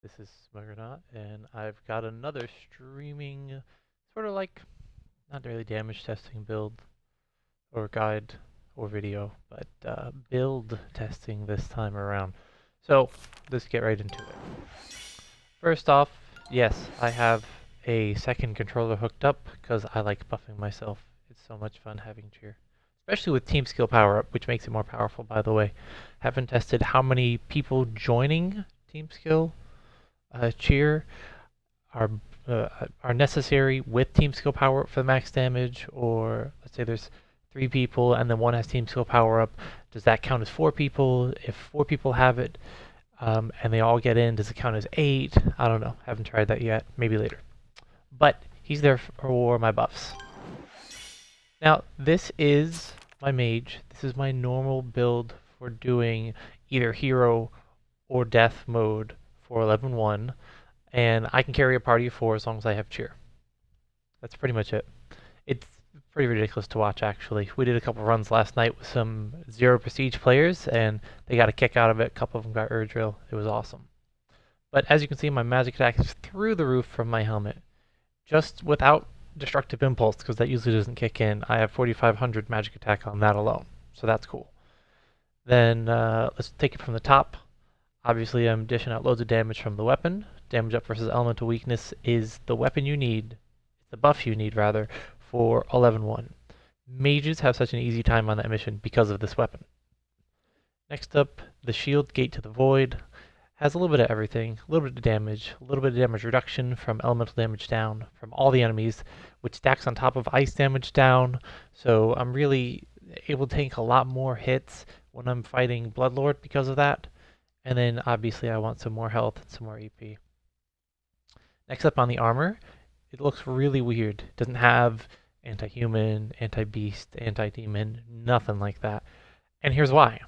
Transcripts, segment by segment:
This is Smuggernaut, and I've got another streaming, sort of like, not really damage testing build, or guide, or video, but build testing this time around. So, let's get right into it. First off, yes, I have a second controller hooked up, because I like buffing myself. It's so much fun having cheer. Especially with team skill power up, which makes it more powerful, by the way. Haven't tested how many people joining team skill cheer are are necessary with team skill power up for the max damage, or let's say there's 3 people and then one has team skill power up. Does that count as 4 people? If 4 people have it and they all get in, does it count as 8? I don't know. Haven't tried that yet. Maybe later. But he's there for my buffs. Now this is my mage. This is my normal build for doing either hero or death mode for 11-1. And I can carry a party of 4 as long as I have cheer. That's pretty much it. It's pretty ridiculous to watch, actually. We did a couple runs last night with some 0 prestige players, and they got a kick out of it. A couple of them got urge drill. It was awesome. But as you can see, my magic attack is through the roof from my helmet. Just without destructive impulse, because that usually doesn't kick in. I have 4,500 magic attack on that alone, so that's cool. Then let's take it from the top. Obviously, I'm dishing out loads of damage from the weapon. Damage up versus elemental weakness is the weapon you need, the buff you need rather, for 11-1. Mages have such an easy time on that mission because of this weapon. Next up, the shield Gate to the Void has a little bit of everything, a little bit of damage, a little bit of damage reduction from elemental damage down from all the enemies, which stacks on top of ice damage down, so I'm really able to take a lot more hits when I'm fighting Bloodlord because of that. And then obviously I want some more health and some more AP. Next up on the armor, it looks really weird. It doesn't have anti-human, anti-beast, anti-demon, nothing like that. And here's why.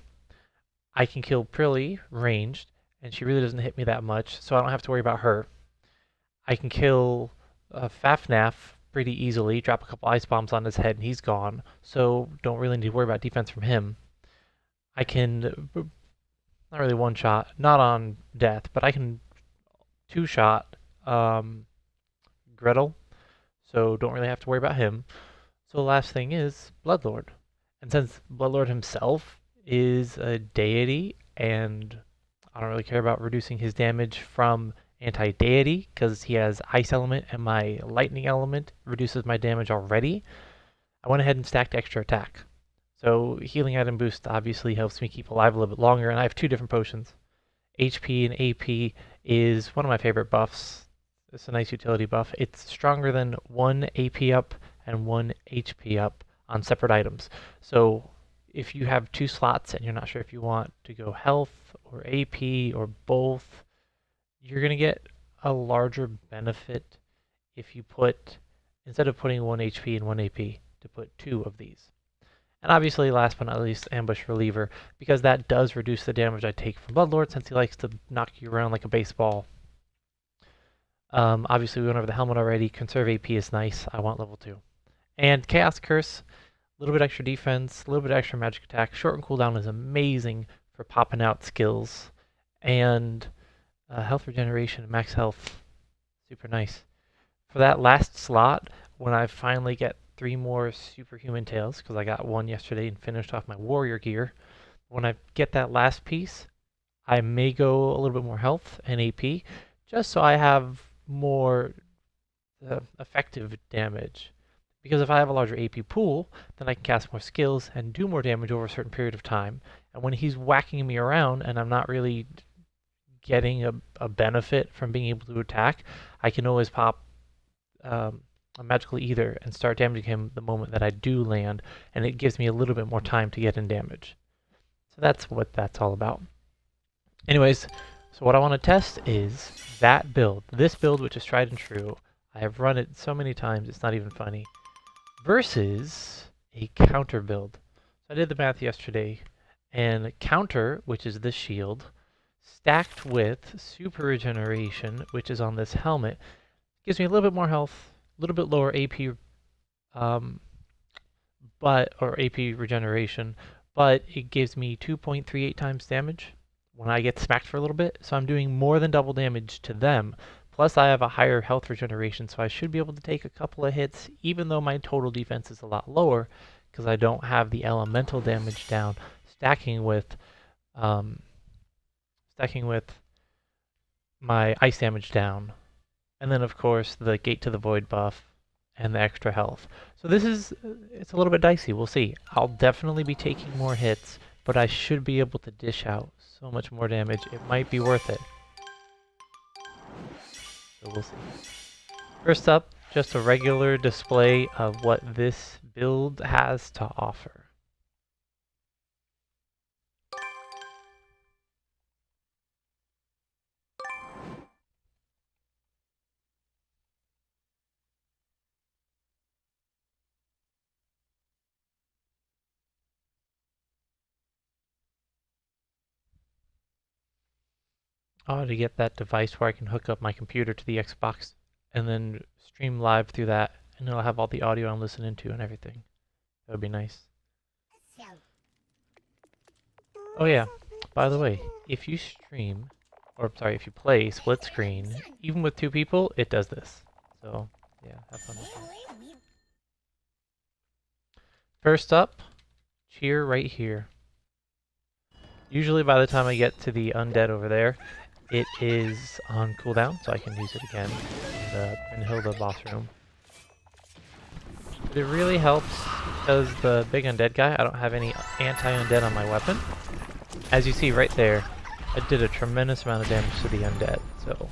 I can kill Prilly ranged, and she really doesn't hit me that much, so I don't have to worry about her. I can kill Fafnaf pretty easily, drop a couple ice bombs on his head and he's gone, so don't really need to worry about defense from him. I can not really one shot, not on death, but I can 2-shot Gretel, so don't really have to worry about him. So the last thing is Bloodlord. And since Bloodlord himself is a deity, and I don't really care about reducing his damage from anti-deity, because he has ice element and my lightning element reduces my damage already, I went ahead and stacked extra attack. So healing item boost obviously helps me keep alive a little bit longer, and I have 2 different potions. HP and AP is one of my favorite buffs. It's a nice utility buff. It's stronger than 1 AP up and 1 HP up on separate items. So if you have 2 slots and you're not sure if you want to go health or AP or both, you're going to get a larger benefit if you put, instead of putting 1 HP and 1 AP, to put 2 of these. And obviously, last but not least, Ambush Reliever, because that does reduce the damage I take from Bloodlord, since he likes to knock you around like a baseball. Obviously, we went over the helmet already. Conserve AP is nice. I want level 2. And Chaos Curse, a little bit extra defense, a little bit extra magic attack. Shorten cooldown is amazing for popping out skills. And health regeneration, max health, super nice. For that last slot, when I finally get 3 more superhuman tails, because I got 1 yesterday and finished off my warrior gear. When I get that last piece, I may go a little bit more health and AP, just so I have more effective damage. Because if I have a larger AP pool, then I can cast more skills and do more damage over a certain period of time. And when he's whacking me around and I'm not really getting a benefit from being able to attack, I can always pop a magical ether and start damaging him the moment that I do land, and it gives me a little bit more time to get in damage. So that's what that's all about. Anyways, so what I want to test is that build, this build which is tried and true. I have run it so many times it's not even funny, versus a counter build. So I did the math yesterday, and counter, which is this shield, stacked with super regeneration, which is on this helmet, gives me a little bit more health, a little bit lower AP, AP regeneration, but it gives me 2.38 times damage, when I get smacked for a little bit, so I'm doing more than double damage to them. Plus I have a higher health regeneration, so I should be able to take a couple of hits, even though my total defense is a lot lower, because I don't have the elemental damage down, stacking with my ice damage down. And then of course the Gate to the Void buff and the extra health. So it's a little bit dicey, we'll see. I'll definitely be taking more hits, but I should be able to dish out so much more damage. It might be worth it. So we'll see. First up, just a regular display of what this build has to offer. To get that device where I can hook up my computer to the Xbox and then stream live through that, and it'll have all the audio I'm listening to and everything. That would be nice. Oh yeah, by the way, if you stream, or sorry, if you play split screen, even with 2 people, it does this. So yeah, have fun with that. First up, cheer right here. Usually by the time I get to the undead over there, it is on cooldown, so I can use it again in the Brynhilda boss room. But it really helps because the big undead guy, I don't have any anti-undead on my weapon. As you see right there, I did a tremendous amount of damage to the undead, so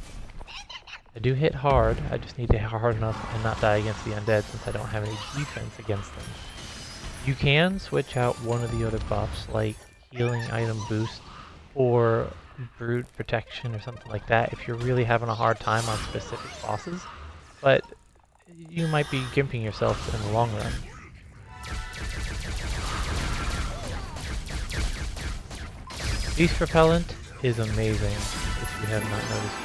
I do hit hard. I just need to hit hard enough and not die against the undead since I don't have any defense against them. You can switch out one of the other buffs, like healing item boost or brute protection or something like that if you're really having a hard time on specific bosses, but you might be gimping yourself in the long run. Beast Repellent is amazing if you have not noticed.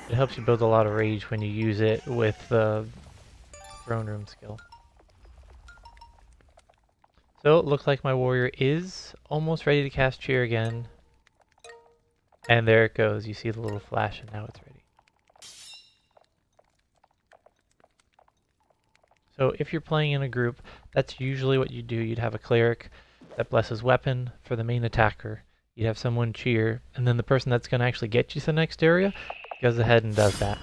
It helps you build a lot of rage when you use it with the throne room skill. So it looks like my warrior is almost ready to cast cheer again. And there it goes. You see the little flash and now it's ready. So if you're playing in a group, that's usually what you do. You'd have a cleric that blesses weapon for the main attacker. You'd have someone cheer, and then the person that's going to actually get you to the next area goes ahead and does that.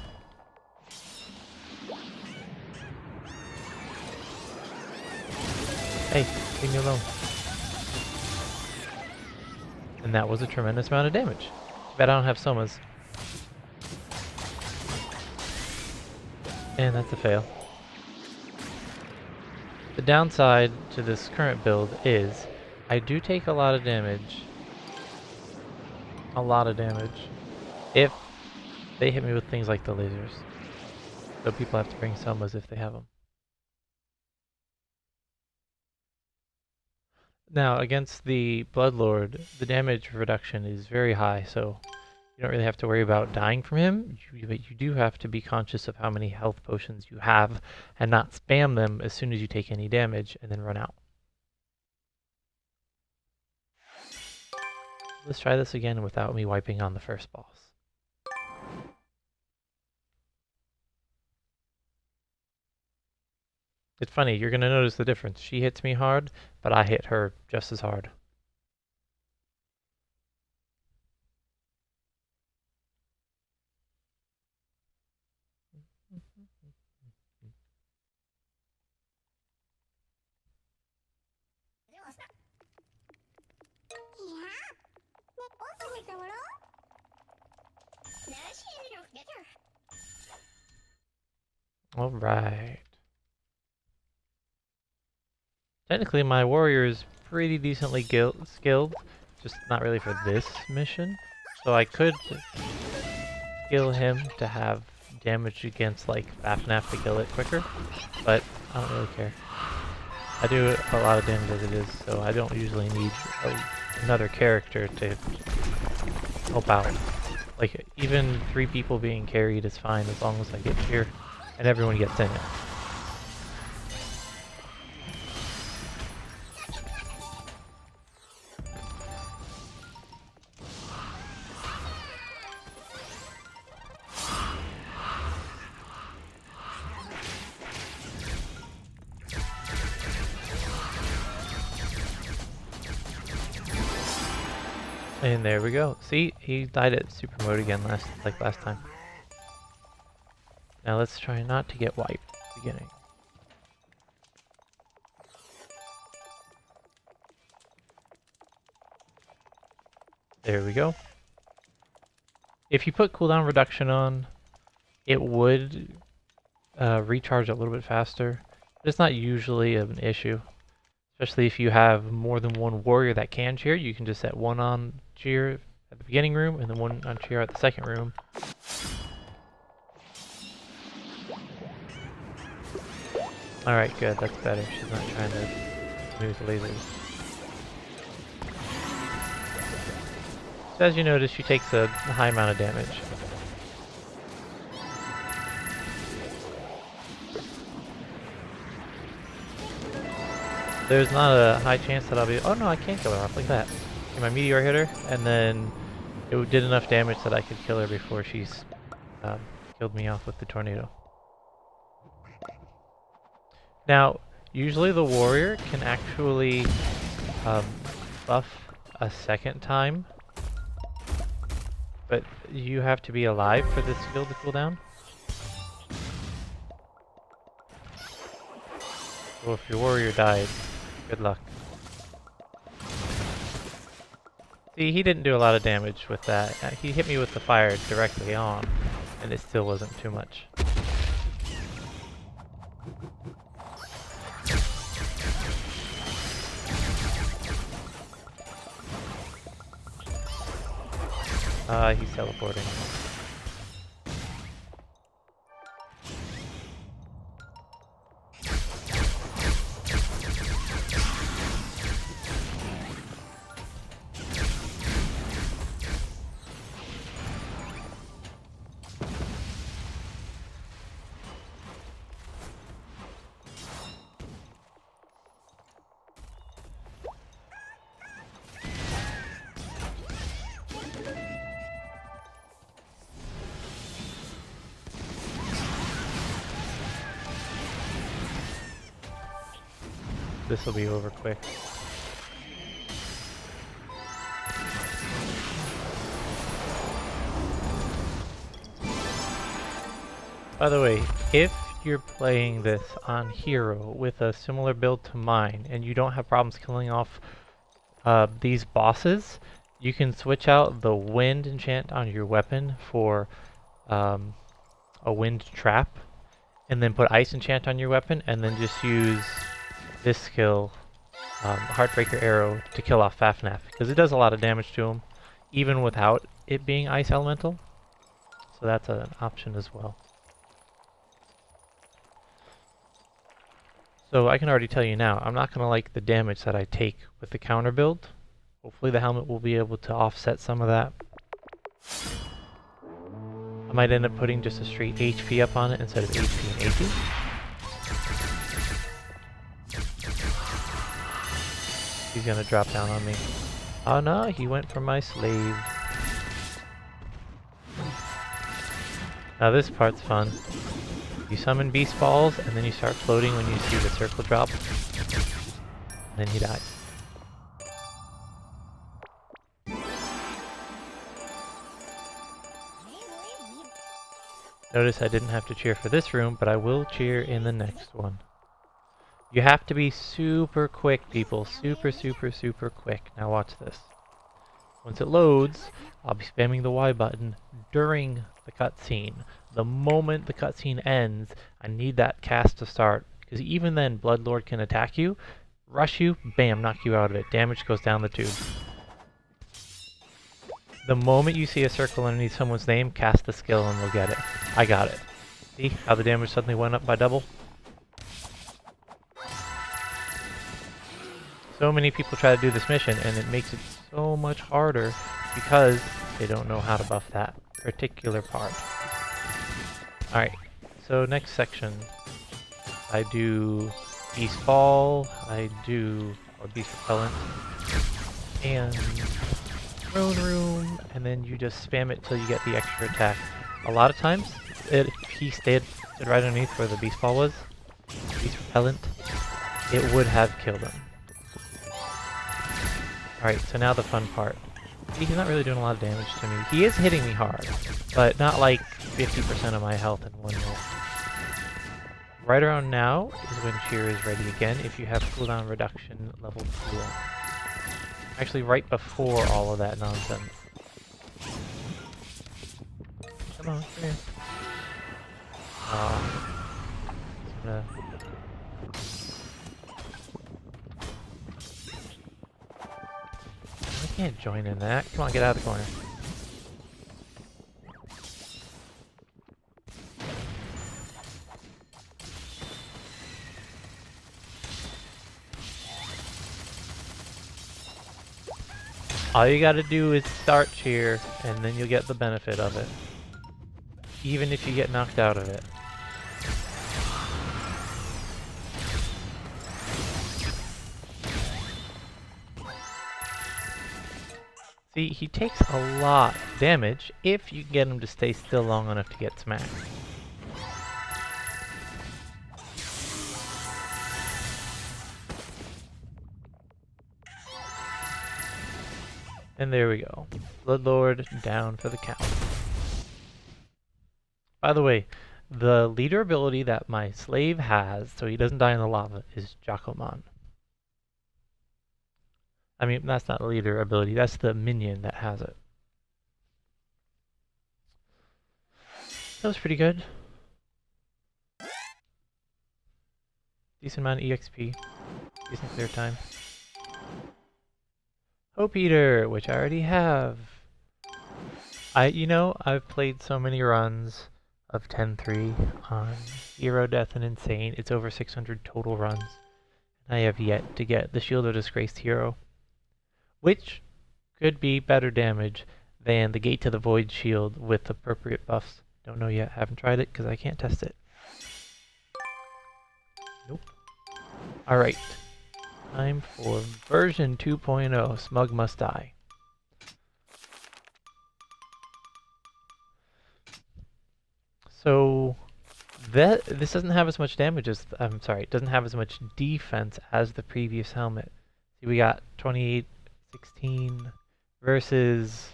Hey, leave me alone. And that was a tremendous amount of damage. Too bad I don't have somas. And that's a fail. The downside to this current build is I do take a lot of damage. A lot of damage. If they hit me with things like the lasers. So people have to bring somas if they have them. Now, against the Bloodlord, the damage reduction is very high, so you don't really have to worry about dying from him, but you do have to be conscious of how many health potions you have and not spam them as soon as you take any damage and then run out. Let's try this again without me wiping on the first boss. It's funny, you're going to notice the difference. She hits me hard, but I hit her just as hard. All right. Technically, my warrior is pretty decently skilled, just not really for this mission. So I could skill him to have damage against, like, Fafnaf to kill it quicker, but I don't really care. I do a lot of damage as it is, so I don't usually need another character to help out. Like, even 3 people being carried is fine as long as I get cheer and everyone gets in it. And there we go. See, he died at super mode again last time. Now let's try not to get wiped at the beginning. There we go. If you put cooldown reduction on, it would recharge a little bit faster, but it's not usually an issue. Especially if you have more than one warrior that can cheer, you can just set one on cheer at the beginning room and then one on cheer at the second room. Alright, good, that's better. She's not trying to move the lasers. So as you notice, she takes a high amount of damage. There's not a high chance that I'll be... Oh no, I can't kill her off like that. Okay, my meteor hit her, and then it did enough damage that I could kill her before she's killed me off with the tornado. Now, usually the warrior can actually buff a second time, but you have to be alive for this skill to cool down. So if your warrior died, good luck. See, he didn't do a lot of damage with that. He hit me with the fire directly on, and it still wasn't too much. He's teleporting. This will be over quick. By the way, if you're playing this on Hero with a similar build to mine and you don't have problems killing off these bosses, you can switch out the wind enchant on your weapon for a wind trap, and then put ice enchant on your weapon, and then just use this skill, Heartbreaker Arrow, to kill off Fafnaf, because it does a lot of damage to him, even without it being Ice Elemental. So that's an option as well. So I can already tell you now, I'm not going to like the damage that I take with the counter build. Hopefully the helmet will be able to offset some of that. I might end up putting just a straight HP up on it instead of HP and AP. He's gonna drop down on me. Oh no, he went for my slave. Now this part's fun. You summon beast balls, and then you start floating when you see the circle drop. And then he dies. Notice I didn't have to cheer for this room, but I will cheer in the next one. You have to be super quick, people. Super, super, super quick. Now watch this. Once it loads, I'll be spamming the Y button during the cutscene. The moment the cutscene ends, I need that cast to start, because even then, Bloodlord can attack you, rush you, bam, knock you out of it. Damage goes down the tube. The moment you see a circle underneath someone's name, cast the skill and we'll get it. I got it. See how the damage suddenly went up by double? So many people try to do this mission, and it makes it so much harder because they don't know how to buff that particular part. Alright, so next section. I do Beast Ball, I do Beast Repellent, and Throne Room, and then you just spam it till you get the extra attack. A lot of times, if he stood right underneath where the Beast Ball was, Beast Repellent, it would have killed him. Alright, so now the fun part. He's not really doing a lot of damage to me. He is hitting me hard, but not like 50% of my health in one hit. Right around now is when cheer is ready again if you have cooldown reduction level 2 on. Actually, right before all of that nonsense. Come on, come here. I can't join in that. Come on, get out of the corner. All you gotta do is start cheer, and then you'll get the benefit of it. Even if you get knocked out of it. See, he takes a lot of damage if you get him to stay still long enough to get smacked. And there we go. Bloodlord down for the count. By the way, the leader ability that my slave has, so he doesn't die in the lava, is Jacoman. I mean, that's not the leader ability, that's the minion that has it. That was pretty good. Decent amount of EXP. Decent clear time. Hope Eater, which I already have. I've played so many runs of 10-3 on Hero, Death, and Insane. It's over 600 total runs. I have yet to get the Shield of Disgraced Hero, which could be better damage than the Gate to the Void shield with appropriate buffs. Don't know yet. Haven't tried it because I can't test it. Nope. Alright. Time for version 2.0. Smug Must Die. So this doesn't have as much damage as it doesn't have as much defense as the previous helmet. See, we got 2816 versus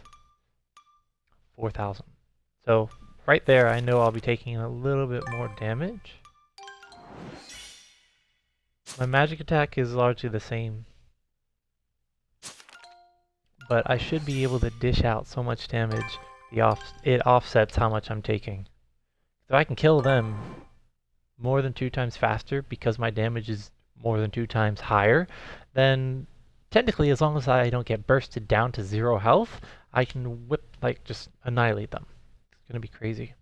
4000. So right there, I know I'll be taking a little bit more damage. My magic attack is largely the same, but I should be able to dish out so much damage, it offsets how much I'm taking. If I can kill them more than 2 times faster because my damage is more than 2 times higher, then technically, as long as I don't get bursted down to 0 health, I can just annihilate them. It's gonna be crazy.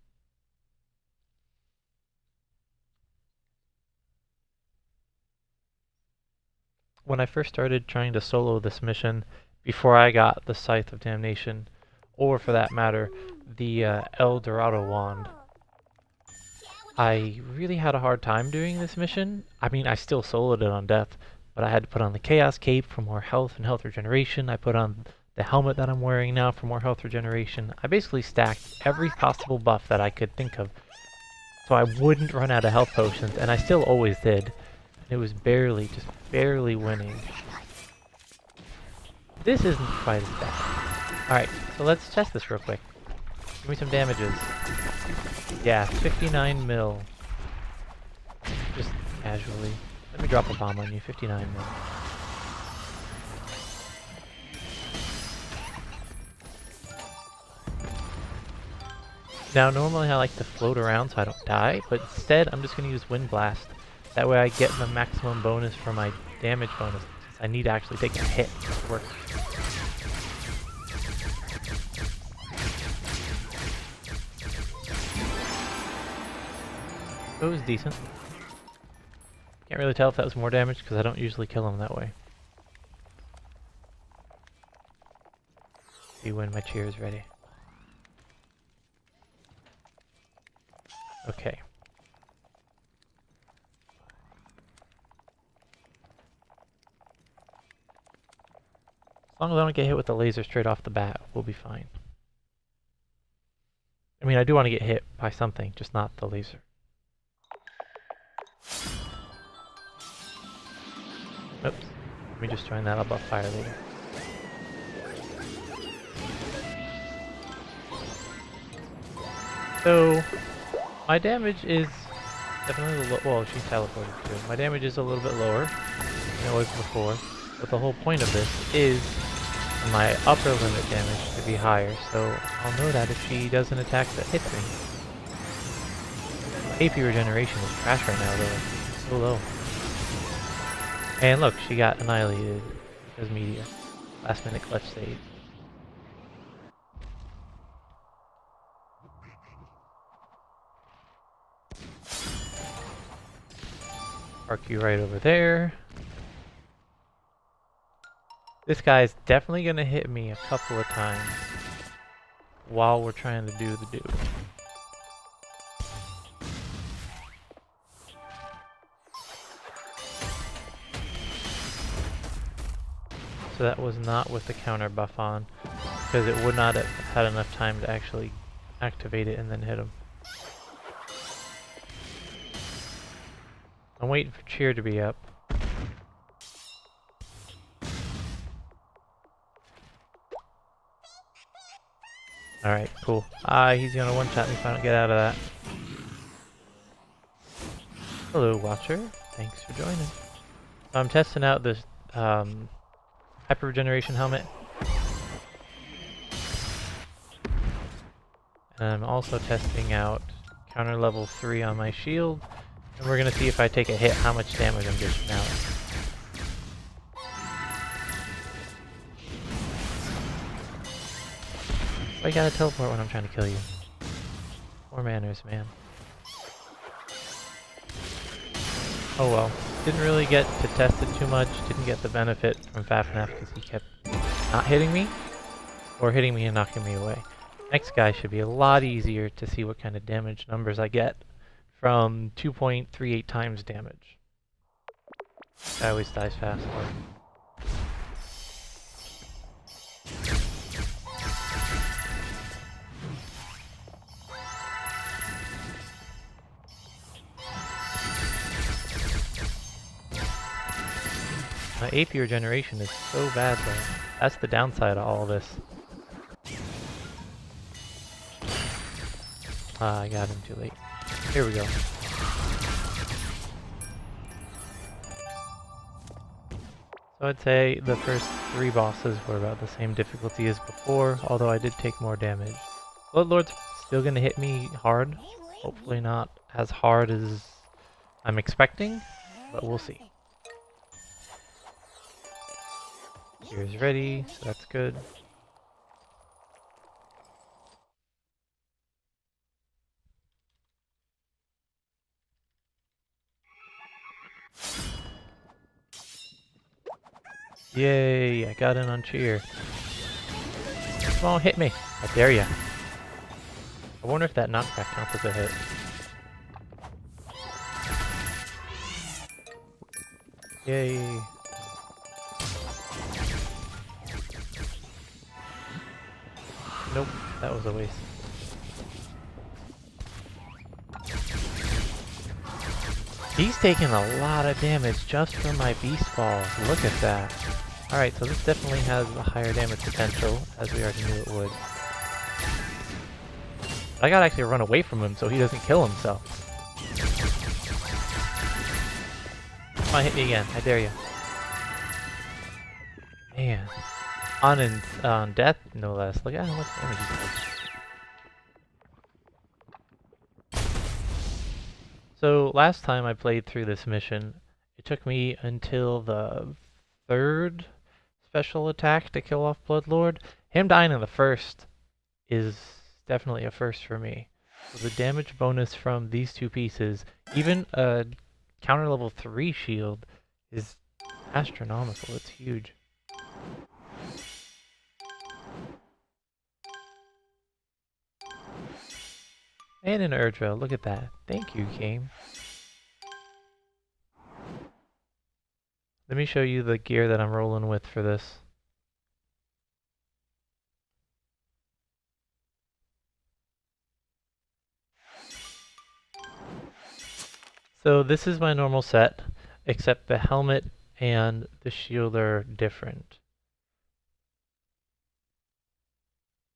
When I first started trying to solo this mission, before I got the Scythe of Damnation, or for that matter, the El Dorado Wand, I really had a hard time doing this mission. I mean, I still soloed it on death, but I had to put on the Chaos Cape for more health and health regeneration. I put on the helmet that I'm wearing now for more health regeneration. I basically stacked every possible buff that I could think of, so I wouldn't run out of health potions, and I still always did. It was just barely winning. This isn't quite as bad. Alright, so let's test this real quick. Give me some damages. Yeah, 59 mil. Just casually. Let me drop a bomb on you, 59 mil. Now, normally I like to float around so I don't die, but instead I'm just going to use Wind Blast. That way I get the maximum bonus for my damage bonus, since I need to actually take a hit to work. It was decent. Can't really tell if that was more damage because I don't usually kill him that way. See when my cheer is ready. Okay. As long as I don't get hit with the laser straight off the bat, we'll be fine. I mean, I do want to get hit by something, just not the laser. Oops. Let me just join that. I'll buff fire later. So, my damage is definitely well, she teleported too. My damage is a little bit lower than it was before, but the whole point of this is for my upper limit damage to be higher, so I'll know that if she does an attack that hits me. My AP regeneration is trash right now though, it's so low. And look, she got annihilated because Meteor. Last minute clutch save. Park you right over there. This guy is definitely going to hit me a couple of times while we're trying to do the do. So that was not with the counter buff on, because it would not have had enough time to actually activate it and then hit him. I'm waiting for cheer to be up. Alright, cool. He's gonna one-shot me if I don't get out of that. Hello, Watcher. Thanks for joining. So I'm testing out this hyper regeneration helmet. And I'm also testing out counter level 3 on my shield. And we're gonna see if I take a hit, how much damage I'm dishing out. Why you gotta teleport when I'm trying to kill you? More manners, man. Oh well. Didn't really get to test it too much. Didn't get the benefit from Fafnaf because he kept not hitting me. Or hitting me and knocking me away. Next guy should be a lot easier to see what kind of damage numbers I get from 2.38 times damage. Guy always dies fast. My AP regeneration is so bad though. That's the downside of all this. I got him too late. Here we go. So I'd say the first 3 bosses were about the same difficulty as before, although I did take more damage. Bloodlord's still gonna hit me hard. Hopefully not as hard as I'm expecting, but we'll see. Here's ready, so that's good. Yay, I got in on cheer. Come on, hit me. I dare ya. I wonder if that knockback counts as a hit. Yay. Nope, that was a waste. He's taking a lot of damage just from my beast balls. Look at that. Alright, so this definitely has a higher damage potential, as we already knew it would. I gotta actually run away from him so he doesn't kill himself. Come on, hit me again. I dare you. Man. On death, no less. Look at how much damage he does. So, last time I played through this mission, it took me until the 3rd special attack to kill off Bloodlord. Him dying in the first is definitely a first for me. So the damage bonus from these 2 pieces, even a counter level 3 shield, is astronomical. It's huge. And an Erdrill, look at that. Thank you, game. Let me show you the gear that I'm rolling with for this. So this is my normal set, except the helmet and the shield are different.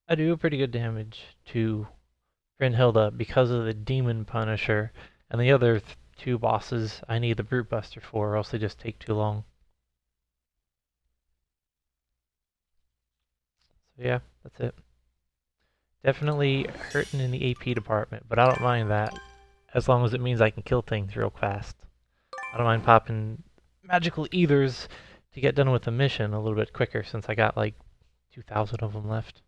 I do pretty good damage to Brynhilda, because of the Demon Punisher, and the other two bosses I need the Brute Buster for, or else they just take too long. So yeah, that's it. Definitely hurting in the AP department, but I don't mind that, as long as it means I can kill things real fast. I don't mind popping magical ethers to get done with the mission a little bit quicker, since I got like 2,000 of them left.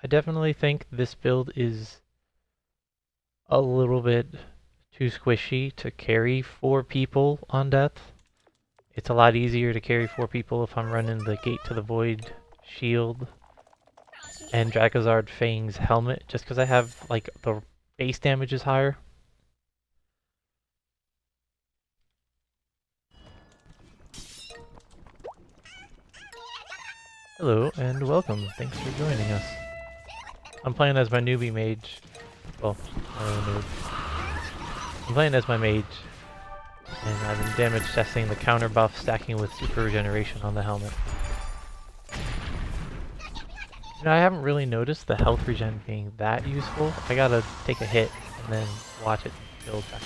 I definitely think this build is a little bit too squishy to carry 4 people on death. It's a lot easier to carry 4 people if I'm running the Gate to the Void shield and Drakazard Fang's helmet, just because I have, like, the base damage is higher. Hello and welcome. Thanks for joining us. I'm playing as my newbie mage. Well, I don't know. I'm playing as my mage, and I've been damage testing the counter buff stacking with super regeneration on the helmet. You know, I haven't really noticed the health regen being that useful. I gotta take a hit and then watch it build back.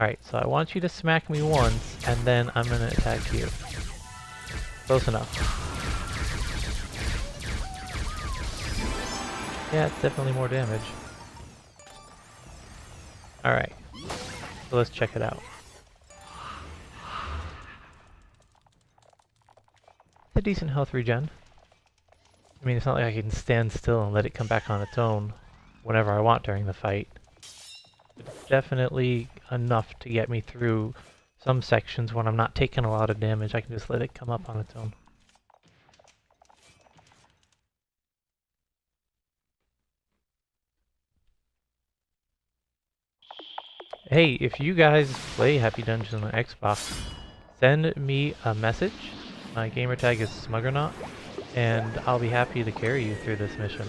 Alright, so I want you to smack me once, and then I'm gonna attack you. Close enough. Yeah, it's definitely more damage. Alright, so let's check it out. It's a decent health regen. I mean, it's not like I can stand still and let it come back on its own whenever I want during the fight. It's definitely enough to get me through some sections when I'm not taking a lot of damage. I can just let it come up on its own. Hey, if you guys play Happy Dungeons on Xbox, send me a message. My gamertag is Smuggernaut, and I'll be happy to carry you through this mission.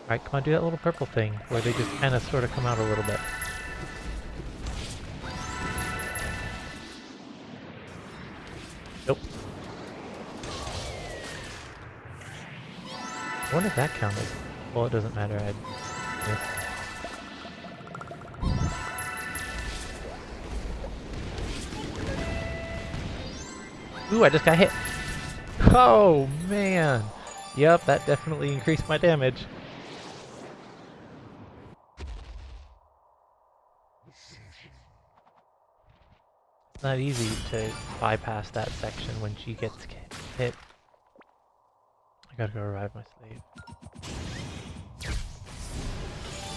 Alright, come on, do that little purple thing, where they just kind of sort of come out a little bit. Nope. I wonder if that counted. Well, it doesn't matter, yeah. Ooh, I just got hit! Oh, man! Yep, that definitely increased my damage. It's not easy to bypass that section when she gets hit. I gotta go revive my slave.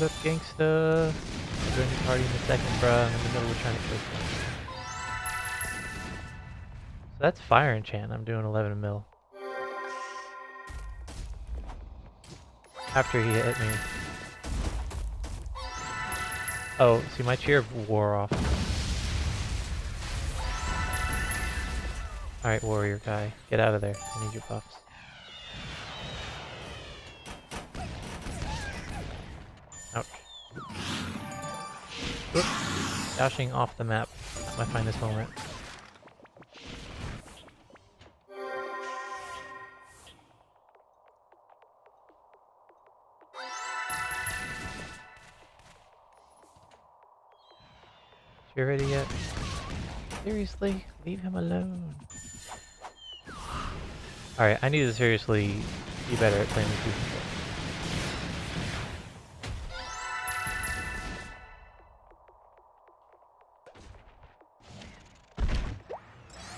What's up, gangsta? I'll join the party in a second, bruh. I'm in the middle of trying to kill someone. So that's fire enchant. I'm doing 11 mil. After he hit me. Oh, see, my cheer wore off. Alright, warrior guy. Get out of there. I need your buffs. Ouch. Oops. Dashing off the map. Not my finest moment. You ready yet? Seriously? Leave him alone. Alright, I need to seriously be better at playing with people.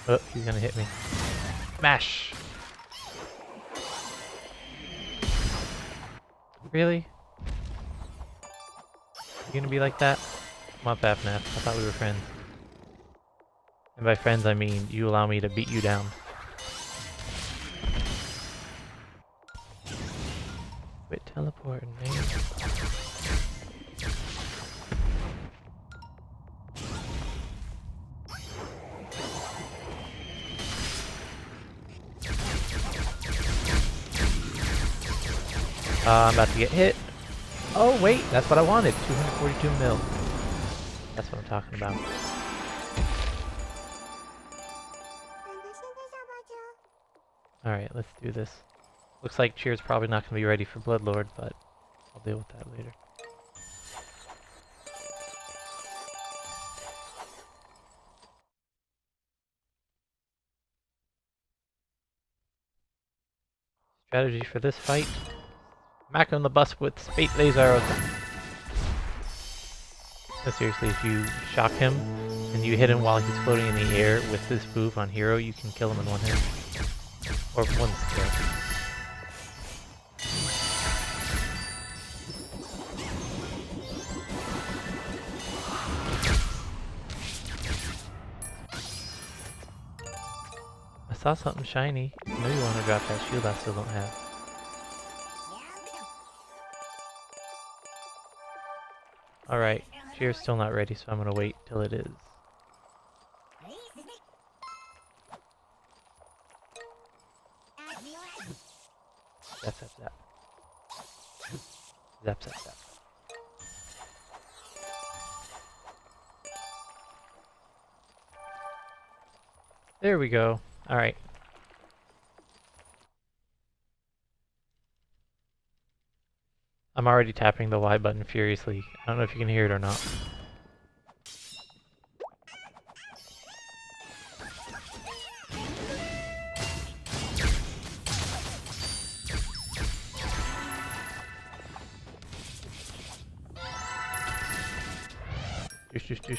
Oh, he's gonna hit me. Smash! Really? You gonna be like that? Come on, Fafnaf. I thought we were friends. And by friends, I mean you allow me to beat you down. Quit teleporting, man. I'm about to get hit. Oh wait, that's what I wanted. 242 mil. That's what I'm talking about. Alright, let's do this. Looks like Cheer's probably not going to be ready for Bloodlord, but I'll deal with that later. Strategy for this fight. Smack on the bus with spate laser arrows. No, seriously, if you shock him and you hit him while he's floating in the air with this move on hero, you can kill him in one hit. Or one skill. I saw something shiny. I know you want to drop that shield I still don't have. Alright, Cheer's still not ready, so I'm gonna wait till it is. Zap, zap, zap. Zap, zap, zap. There we go. Alright. I'm already tapping the Y button furiously. I don't know if you can hear it or not. Doosh, doosh, doosh.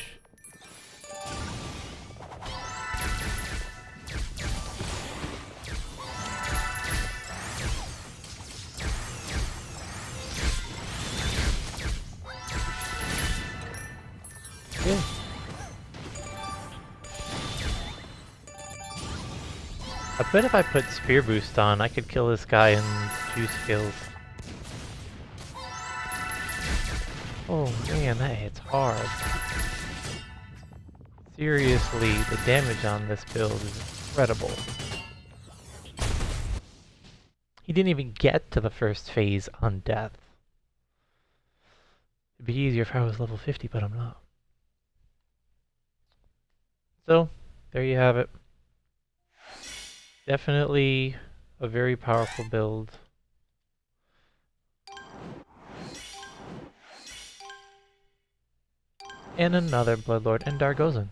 Yeah. I bet if I put Spear Boost on, I could kill this guy in 2 skills. Oh man, that hits hard. Seriously, the damage on this build is incredible. He didn't even get to the first phase on death. It'd be easier if I was level 50, but I'm not. So, there you have it. Definitely a very powerful build. And another Bloodlord and Dargozen.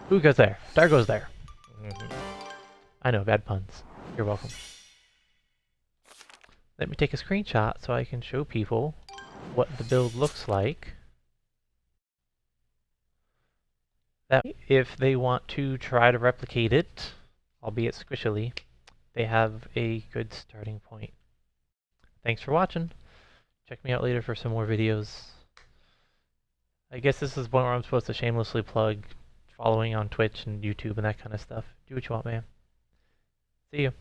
Who goes there? Dargo's there. I know, bad puns. You're welcome. Let me take a screenshot so I can show people what the build looks like. That if they want to try to replicate it, albeit squishily, they have a good starting point. Thanks for watching. Check me out later for some more videos. I guess this is one where I'm supposed to shamelessly plug following on Twitch and YouTube and that kind of stuff. Do what you want, man. See you.